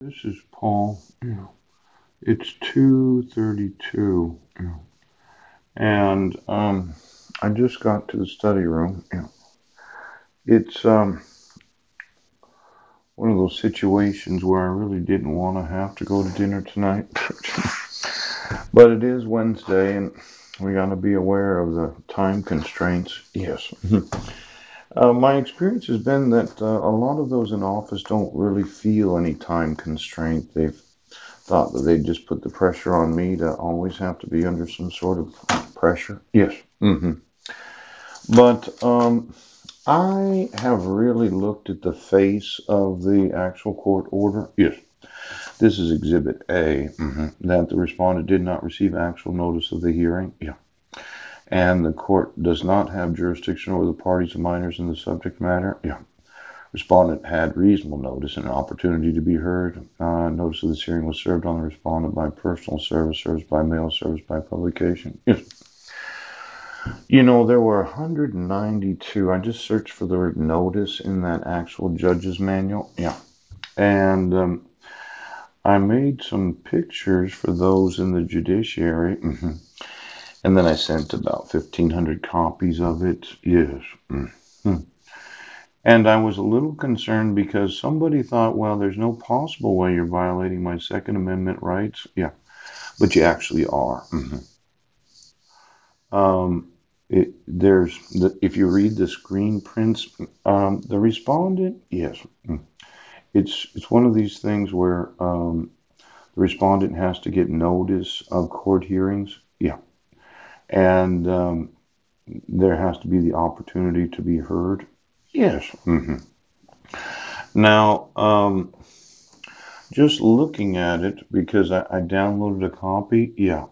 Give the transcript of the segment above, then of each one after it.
This is Paul. It's 2:32, and I just got to the study room. It's one of those situations where I really didn't want to have to go to dinner tonight, but it is Wednesday, and we got to be aware of the time constraints. Yes. My experience has been that a lot of those in office don't really feel any time constraint. They've thought that they'd just put the pressure on me to always have to be under some sort of pressure. Yes. But I have really looked at the face of the actual court order. Yes. This is Exhibit A, that the respondent did not receive actual notice of the hearing. Yeah. And the court does not have jurisdiction over the parties and minors in the subject matter. Yeah. Respondent had reasonable notice and an opportunity to be heard. Notice of this hearing was served on the respondent by personal service, service by mail, service by publication. Yes. There were 192. I just searched for the word notice in that actual judge's manual. Yeah. And I made some pictures for those in the judiciary. And then I sent about 1,500 copies of it. Yes. And I was a little concerned because somebody thought, well, there's no possible way you're violating my Second Amendment rights. Yeah, but you actually are. Um, if you read the screen prints, the respondent, yes, it's one of these things where the respondent has to get notice of court hearings. Yeah, and there has to be the opportunity to be heard. Yes. Now, just looking at it, because I downloaded a copy, yeah.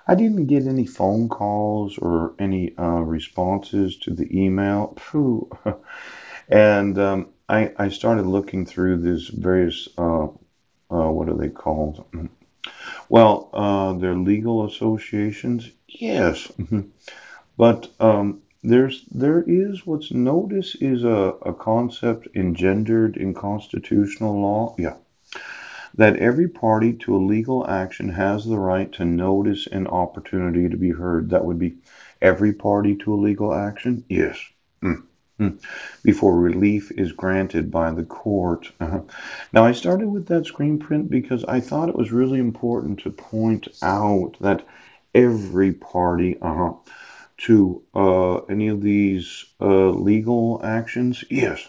I didn't get any phone calls or any responses to the email. Phew. And I started looking through these various, what are they called? Well, they're legal associations. Yes. But there is what's notice is a concept engendered in constitutional law. Yeah, that every party to a legal action has the right to notice an opportunity to be heard. That would be every party to a legal action? Yes. Mm, mm. Before relief is granted by the court. Now, I started with that screen print because I thought it was really important to point out that every party to any of these legal actions, yes,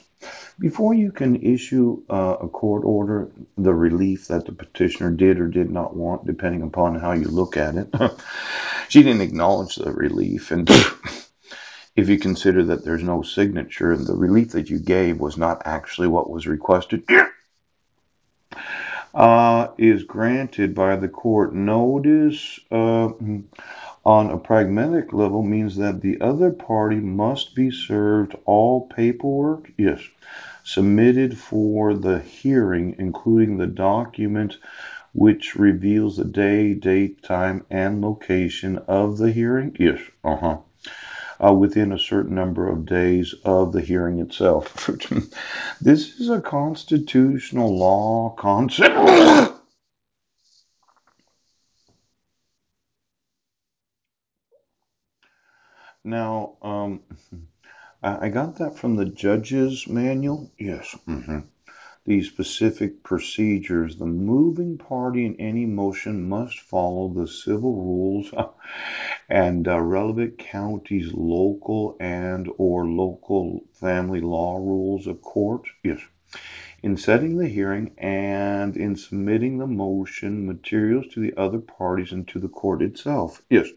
before you can issue a court order, the relief that the petitioner did or did not want, depending upon how you look at it, she didn't acknowledge the relief. And if you consider that there's no signature and the relief that you gave was not actually what was requested, is granted by the court. Notice on a pragmatic level means that the other party must be served all paperwork, yes, submitted for the hearing, including the document which reveals the day, date, time, and location of the hearing. Yes, within a certain number of days of the hearing itself. This is a constitutional law concept. Now, I got that from the judge's manual. Yes. These specific procedures. The moving party in any motion must follow the civil rules and relevant county's local and or local family law rules of court. Yes. In setting the hearing and in submitting the motion materials to the other parties and to the court itself. Yes.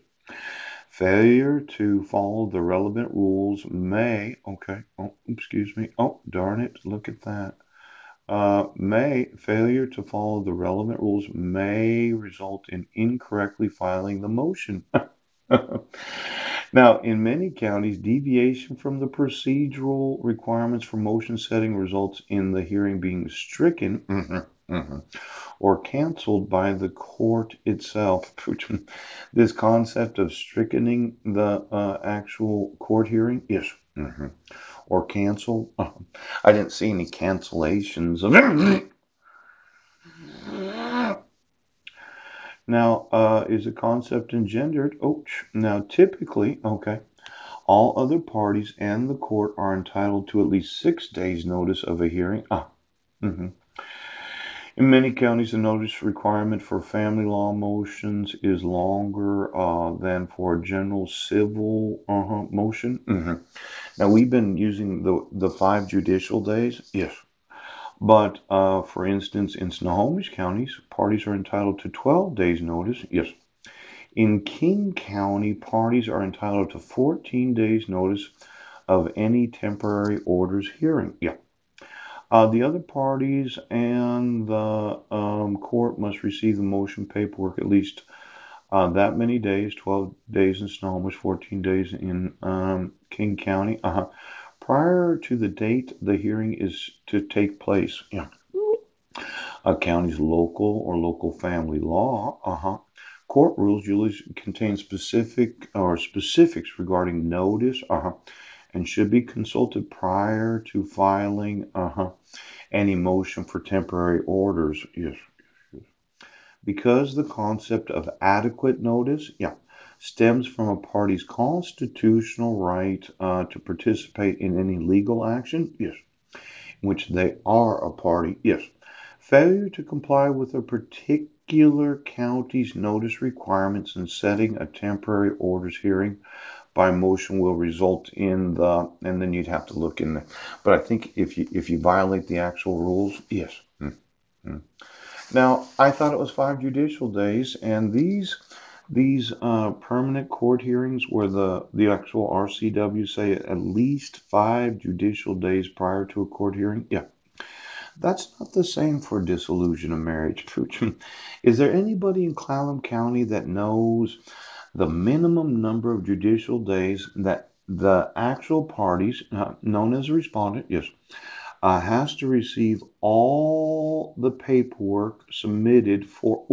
Failure to follow the relevant rules may, okay, oh, excuse me, oh, darn it, look at that. Failure to follow the relevant rules may result in incorrectly filing the motion. Now, in many counties, deviation from the procedural requirements for motion setting results in the hearing being stricken or canceled by the court itself. This concept of strickening the actual court hearing, yes, or cancel. I didn't see any cancellations of Now, is a concept engendered? Oh, now typically, okay, all other parties and the court are entitled to at least 6 days notice of a hearing. Mhm. In many counties, the notice requirement for family law motions is longer than for a general civil motion. Now, we've been using the 5 judicial days, yes. But for instance, in Snohomish counties, parties are entitled to 12 days notice, yes. In King County, parties are entitled to 14 days notice of any temporary orders hearing, yeah. The other parties and the court must receive the motion paperwork at least that many days, 12 days in Snohomish, 14 days in King County, prior to the date the hearing is to take place. Yeah. A county's local or local family law, court rules usually contain specifics regarding notice, and should be consulted prior to filing, any motion for temporary orders. Yes. Because the concept of adequate notice, yeah, stems from a party's constitutional right to participate in any legal action, yes, in which they are a party, yes. Failure to comply with a particular county's notice requirements in setting a temporary orders hearing by motion will result in the, and then you'd have to look in there. But I think if you violate the actual rules, yes. Now, I thought it was 5 judicial days, and these permanent court hearings where the actual RCW say at least 5 judicial days prior to a court hearing. Yeah, that's not the same for dissolution of marriage. Is there anybody in Clallam County that knows the minimum number of judicial days that the actual parties, known as a respondent, yes, has to receive all the paperwork submitted for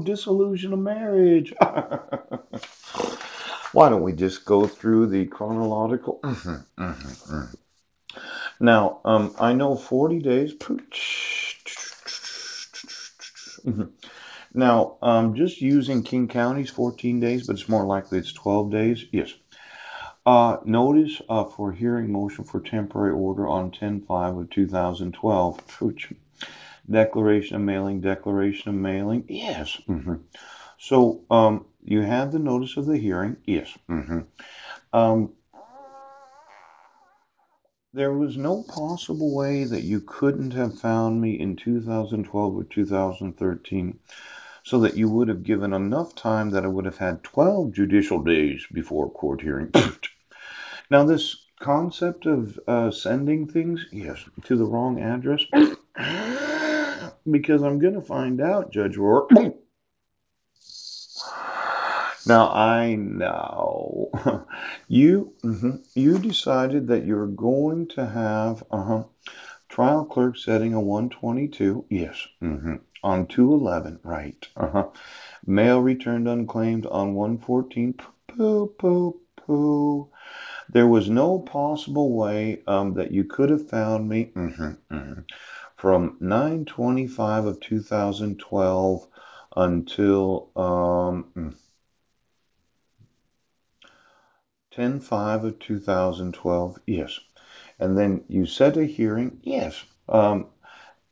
dissolution of marriage? Why don't we just go through the chronological? Now, I know 40 days. Now, just using King County's 14 days, but it's more likely it's 12 days. Yes. Notice for hearing motion for temporary order on 10/5 of 2012. Declaration of mailing. Yes. So, you had the notice of the hearing. Yes. Um, there was no possible way that you couldn't have found me in 2012 or 2013 so that you would have given enough time that I would have had 12 judicial days before court hearing. Now, this concept of sending things, yes, to the wrong address, because I'm going to find out, Judge Rourke. Now, I know you decided that you're going to have trial clerk setting a 122, yes, on 211, right, mail returned unclaimed on 114, poo, poo, poo. There was no possible way that you could have found me from 9/25 of 2012 until 10/5 of 2012. Yes. And then you set a hearing. Yes.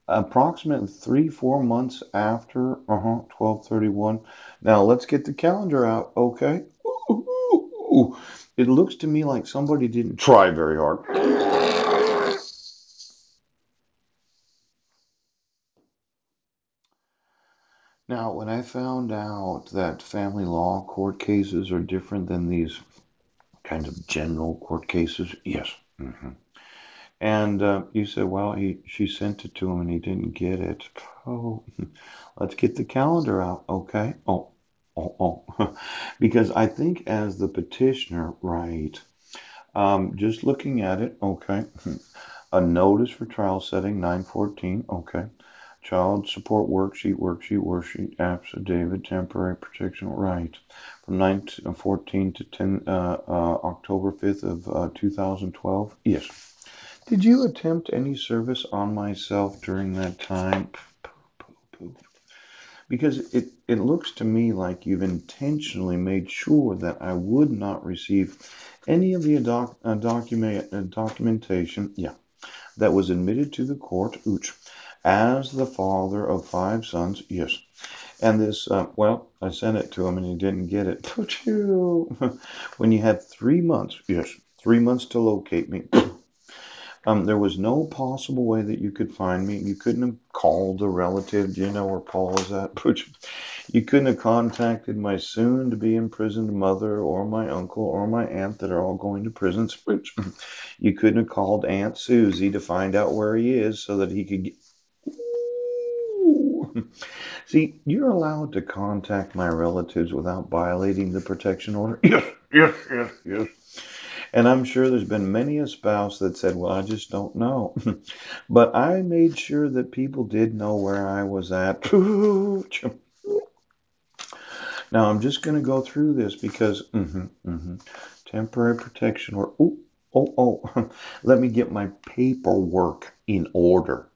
Approximately 3-4 months after 12/31. Now let's get the calendar out, okay? Ooh, it looks to me like somebody didn't try very hard. Now, when I found out that family law court cases are different than these kind of general court cases, yes. And you said, well, she sent it to him and he didn't get it. Oh, let's get the calendar out, okay? Oh. Because I think as the petitioner, right, just looking at it, okay, a notice for trial setting 9/14, okay. Child support worksheet, affidavit, temporary protection right, from 9/14 to 10 October 5th of 2012. Yes. Did you attempt any service on myself during that time? because it looks to me like you've intentionally made sure that I would not receive any of the documentation, yeah, that was admitted to the court, ooch, as the father of five sons, yes. And this, well, I sent it to him and he didn't get it. When you had 3 months, yes, 3 months to locate me. There was no possible way that you could find me. You couldn't have called a relative. Do you know where Paul is at? You couldn't have contacted my soon to be imprisoned mother or my uncle or my aunt that are all going to prison. You couldn't have called Aunt Susie to find out where he is so that he could get. See, you're allowed to contact my relatives without violating the protection order. Yes, yes, yes, yes. And I'm sure there's been many a spouse that said, well, I just don't know. But I made sure that people did know where I was at. Now I'm just going to go through this because temporary protection order. Oh, let me get my paperwork in order.